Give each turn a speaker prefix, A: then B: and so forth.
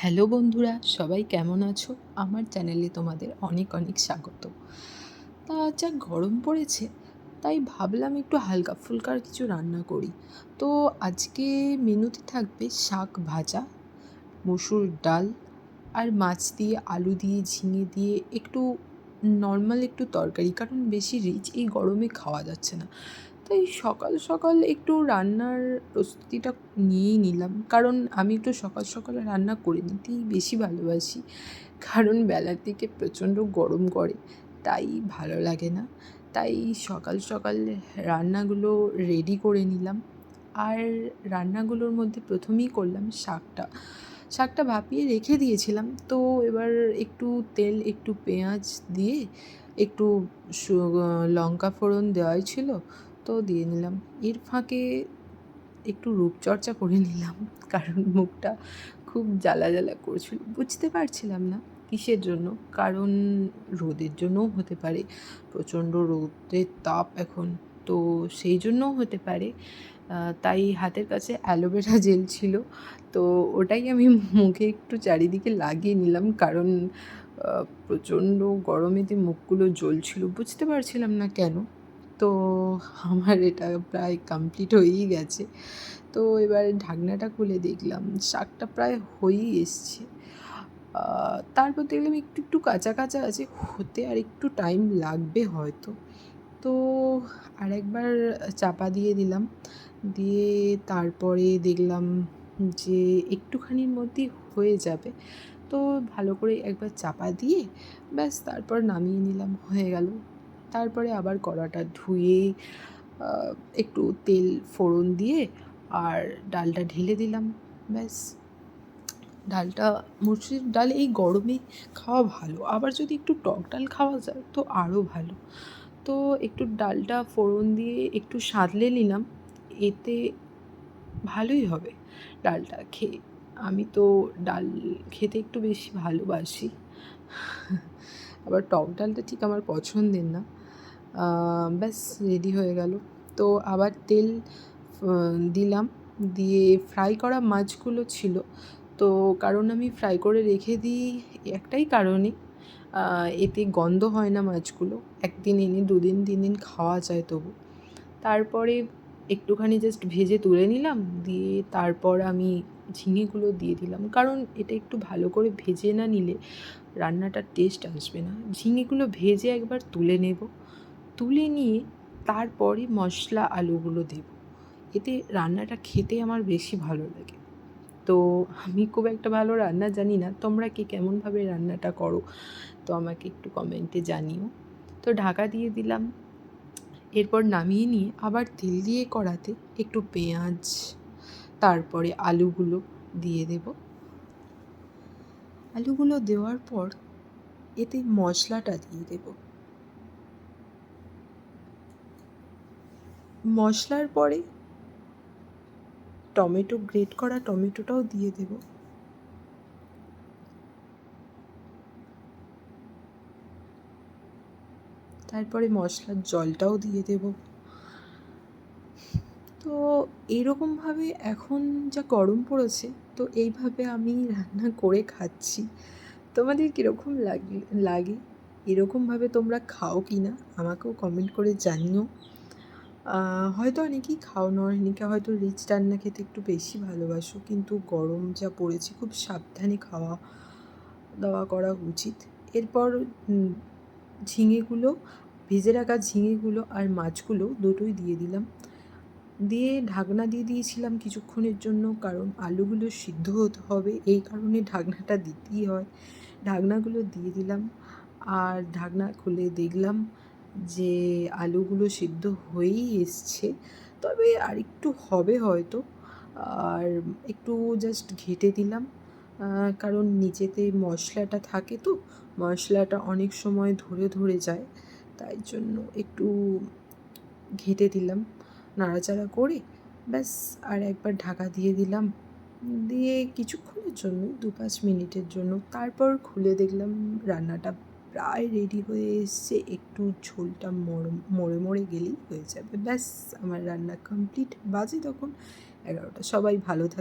A: Hello বন্ধুরা, সবাই কেমন আছো? আমার চ্যানেলে তোমাদের অনেক অনেক স্বাগত। যা গরম পড়েছে, তাই ভাবলাম একটু হালকা ফুলকার কিছু রান্না করি। তো আজকে মেনুতে থাকবে শাক ভাজা, মসুর ডাল আর মাছ দিয়ে, আলু দিয়ে, ঝিঙে দিয়ে একটু নর্মাল একটু তরকারি, কারণ বেশি রিচ এই গরমে খাওয়া যাচ্ছে না। তাই সকাল সকাল একটু রান্নার প্রস্তুতিটা নিয়েই নিলাম, কারণ আমি একটু সকাল সকাল রান্না করে নিতেই বেশি ভালোবাসি। কারণ বেলার দিকে প্রচণ্ড গরম করে, তাই ভালো লাগে না। তাই সকাল সকাল রান্নাগুলো রেডি করে নিলাম। আর রান্নাগুলোর মধ্যে প্রথমেই করলাম শাকটা ভাপিয়ে রেখে দিয়েছিলাম। তো এবার একটু তেল, একটু পেঁয়াজ দিয়ে, একটু লঙ্কা ফোড়ন দেওয়াই ছিল, তো দিয়ে নিলাম। এর ফাঁকে একটু রূপচর্চা করে নিলাম, কারণ মুখটা খুব জ্বালা জ্বালা করছিল। বুঝতে পারছিলাম না কিসের জন্য, কারণ রোদের জন্যও হতে পারে, প্রচণ্ড রোদের তাপ এখন, তো সেই জন্যও হতে পারে। তাই হাতের কাছে অ্যালোভেরা জেল ছিল, তো ওটাই আমি মুখে একটু চারিদিকে লাগিয়ে নিলাম, কারণ প্রচণ্ড গরমেতে মুখগুলো জ্বলছিল, বুঝতে পারছিলাম না কেন। তো আমার এটা প্রায় কমপ্লিট হয়েই গেছে। তো এবার ঢাকনাটা খুলে দেখলাম শাকটা প্রায় হয়েই এসছে। তারপর দেখলাম একটু একটু কাঁচা কাঁচা আছে, হতে আর একটু টাইম লাগবে হয়তো। তো আরেকবার চাপা দিয়ে দিলাম, দিয়ে তারপরে দেখলাম যে একটুখানির মধ্যেই হয়ে যাবে। তো ভালো করে একবার চাপা দিয়ে ব্যাস তারপর নামিয়ে নিলাম, হয়ে গেল। তারপরে আবার কড়াটা ধুয়ে একটু তেল ফোড়ন দিয়ে আর ডালটা ঢেলে দিলাম, ব্যাস। ডালটা, মসুর ডাল এই গরমে খাওয়া ভালো, আবার যদি একটু টক ডাল খাওয়া যায় তো আরও ভালো। তো একটু ডালটা ফোড়ন দিয়ে একটু সাঁতলে নিলাম, এতে ভালোই হবে ডালটা খেয়ে। আমি তো ডাল খেতে একটু বেশি ভালোবাসি, আবার টক ডালটা ঠিক আমার পছন্দের না। ব্যাস রেডি হয়ে গেল। তো আবার তেল দিলাম, দিয়ে ফ্রাই করা মাছগুলো ছিল, তো কারণ আমি ফ্রাই করে রেখে দিই একটাই কারণে, এতে গন্ধ হয় না মাছগুলো, একদিন এনে দুদিন 3 দিন খাওয়া যায় তবু। তারপরে একটুখানি জাস্ট ভেজে তুলে নিলাম, দিয়ে তারপর আমি ঝিঙেগুলো দিয়ে দিলাম, কারণ এটা একটু ভালো করে ভেজে না নিলে রান্নাটার টেস্ট আসবে না। ঝিঙেগুলো ভেজে একবার তুলে নেব, তুলে নিয়ে তারপরে মশলা আলুগুলো দেব, এতে রান্নাটা খেতে আমার বেশি ভালো লাগে। তো আমি খুব একটা ভালো রান্না জানি না, তোমরা কে কেমনভাবে রান্নাটা করো তো আমাকে একটু কমেন্টে জানিও। তো ঢাকা দিয়ে দিলাম, এরপর নামিয়ে নিয়ে আবার তেল দিয়ে কড়াতে একটু পেঁয়াজ, তারপরে আলুগুলো দিয়ে দেব। আলুগুলো দেওয়ার পর এতে মশলাটা দিয়ে দেব। মশলার পরে টমেটো, গ্রেট করা টমেটোটাও দিয়ে দেব। তারপরে মশলার জলটাও দিয়ে দেব। তো এইরকমভাবে এখন যা গরম পড়েছে, তো এইভাবে আমি রান্না করে খাচ্ছি। তোমাদের কীরকম লাগে এরকমভাবে তোমরা খাও কি না আমাকেও কমেন্ট করে জানিও। হয়তো অনেকেই খাও না, অনেকে হয়তো রিচ রান্না খেতে একটু বেশি ভালোবাসো, কিন্তু গরম যা পড়েছে খুব সাবধানে খাওয়া দাওয়া করা উচিত। এরপর ঝিঙেগুলো, ভেজে রাখা ঝিঙেগুলো আর মাছগুলো দুটোই দিয়ে দিলাম, দিয়ে ঢাকনা দিয়ে দিয়েছিলাম কিছুক্ষণের জন্য, কারণ আলুগুলো সিদ্ধ হতে হবে, এই কারণে ঢাকনাটা দিতেই হয়। ঢাকনাগুলো দিয়ে দিলাম, আর ঢাকনা খুলে দেখলাম যে আলুগুলো সিদ্ধ হয়েই এসছে, তবে আর একটু হবে হয়তো। আর একটু জাস্ট ঘেঁটে দিলাম, কারণ নিচেতে মশলাটা থাকে, তো মশলাটা অনেক সময় ধরে ধরে যায়, তাই জন্য একটু ঘেঁটে দিলাম, নাড়াচাড়া করে ব্যাস আর একবার ঢাকা দিয়ে দিলাম, দিয়ে কিছুক্ষণের জন্য 2-5 মিনিটের জন্য। তারপর খুলে দেখলাম রান্নাটা প্রায় রেডি হয়ে এসছে, একটু ঝোলটা মরে মরে গেলেই হয়ে যাবে, ব্যাস আমার রান্না কমপ্লিট। বাজে তখন 11টা। সবাই ভালো থাকবে।